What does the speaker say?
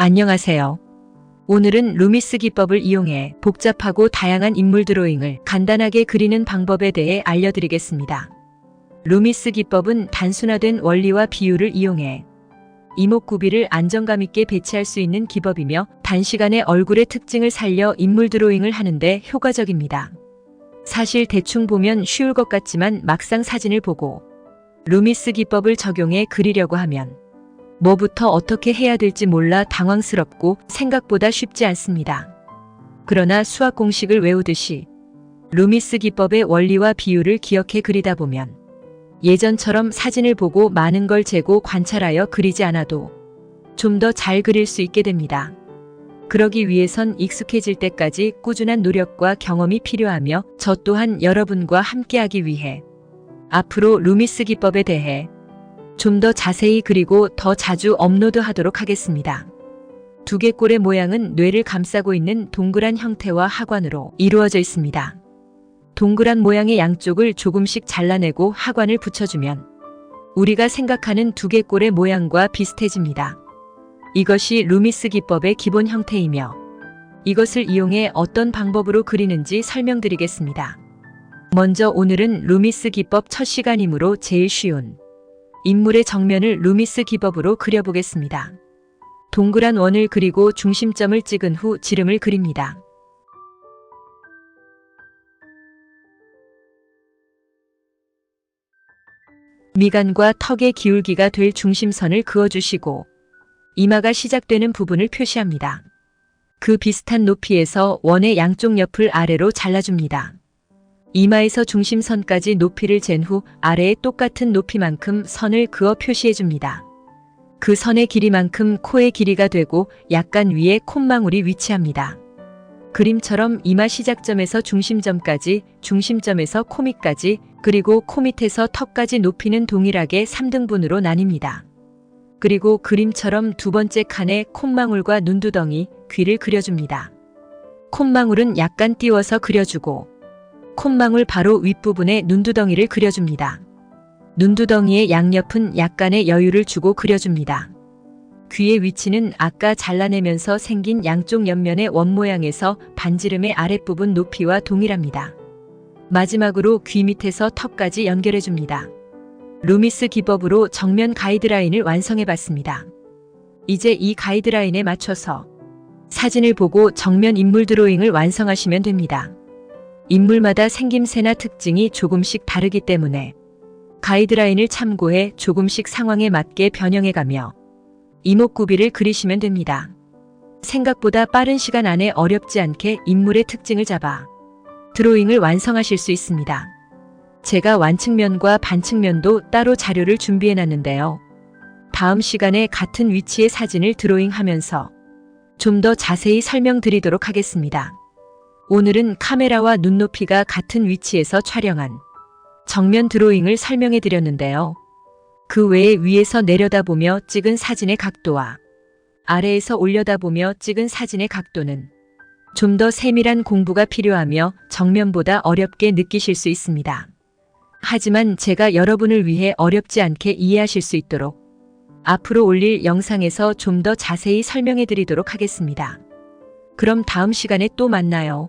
안녕하세요. 오늘은 루미스 기법을 이용해 복잡하고 다양한 인물 드로잉을 간단하게 그리는 방법에 대해 알려드리겠습니다. 루미스 기법은 단순화된 원리와 비율을 이용해 이목구비를 안정감 있게 배치할 수 있는 기법이며 단시간에 얼굴의 특징을 살려 인물 드로잉을 하는데 효과적입니다. 사실 대충 보면 쉬울 것 같지만 막상 사진을 보고 루미스 기법을 적용해 그리려고 하면 뭐부터 어떻게 해야 될지 몰라 당황스럽고 생각보다 쉽지 않습니다. 그러나 수학 공식을 외우듯이 루미스 기법의 원리와 비율을 기억해 그리다 보면 예전처럼 사진을 보고 많은 걸 재고 관찰하여 그리지 않아도 좀 더 잘 그릴 수 있게 됩니다. 그러기 위해선 익숙해질 때까지 꾸준한 노력과 경험이 필요하며 저 또한 여러분과 함께하기 위해 앞으로 루미스 기법에 대해 좀 더 자세히 그리고 더 자주 업로드하도록 하겠습니다. 두개골의 모양은 뇌를 감싸고 있는 동그란 형태와 하관으로 이루어져 있습니다. 동그란 모양의 양쪽을 조금씩 잘라내고 하관을 붙여주면 우리가 생각하는 두개골의 모양과 비슷해집니다. 이것이 루미스 기법의 기본 형태이며 이것을 이용해 어떤 방법으로 그리는지 설명드리겠습니다. 먼저 오늘은 루미스 기법 첫 시간이므로 제일 쉬운 인물의 정면을 루미스 기법으로 그려보겠습니다. 동그란 원을 그리고 중심점을 찍은 후 지름을 그립니다. 미간과 턱의 기울기가 될 중심선을 그어주시고 이마가 시작되는 부분을 표시합니다. 그 비슷한 높이에서 원의 양쪽 옆을 아래로 잘라줍니다. 이마에서 중심선까지 높이를 잰 후 아래에 똑같은 높이만큼 선을 그어 표시해줍니다. 그 선의 길이만큼 코의 길이가 되고 약간 위에 콧망울이 위치합니다. 그림처럼 이마 시작점에서 중심점까지, 중심점에서 코 밑까지, 그리고 코 밑에서 턱까지 높이는 동일하게 3등분으로 나뉩니다. 그리고 그림처럼 두 번째 칸에 콧망울과 눈두덩이, 귀를 그려줍니다. 콧망울은 약간 띄워서 그려주고 콧망울 바로 윗부분에 눈두덩이를 그려줍니다. 눈두덩이의 양옆은 약간의 여유를 주고 그려줍니다. 귀의 위치는 아까 잘라내면서 생긴 양쪽 옆면의 원 모양에서 반지름의 아랫부분 높이와 동일합니다. 마지막으로 귀 밑에서 턱까지 연결해줍니다. 루미스 기법으로 정면 가이드라인을 완성해봤습니다. 이제 이 가이드라인에 맞춰서 사진을 보고 정면 인물 드로잉을 완성하시면 됩니다. 인물마다 생김새나 특징이 조금씩 다르기 때문에 가이드라인을 참고해 조금씩 상황에 맞게 변형해가며 이목구비를 그리시면 됩니다. 생각보다 빠른 시간 안에 어렵지 않게 인물의 특징을 잡아 드로잉을 완성하실 수 있습니다. 제가 완측면과 반측면도 따로 자료를 준비해놨는데요. 다음 시간에 같은 위치의 사진을 드로잉하면서 좀 더 자세히 설명드리도록 하겠습니다. 오늘은 카메라와 눈높이가 같은 위치에서 촬영한 정면 드로잉을 설명해 드렸는데요. 그 외에 위에서 내려다보며 찍은 사진의 각도와 아래에서 올려다보며 찍은 사진의 각도는 좀 더 세밀한 공부가 필요하며 정면보다 어렵게 느끼실 수 있습니다. 하지만 제가 여러분을 위해 어렵지 않게 이해하실 수 있도록 앞으로 올릴 영상에서 좀 더 자세히 설명해 드리도록 하겠습니다. 그럼 다음 시간에 또 만나요.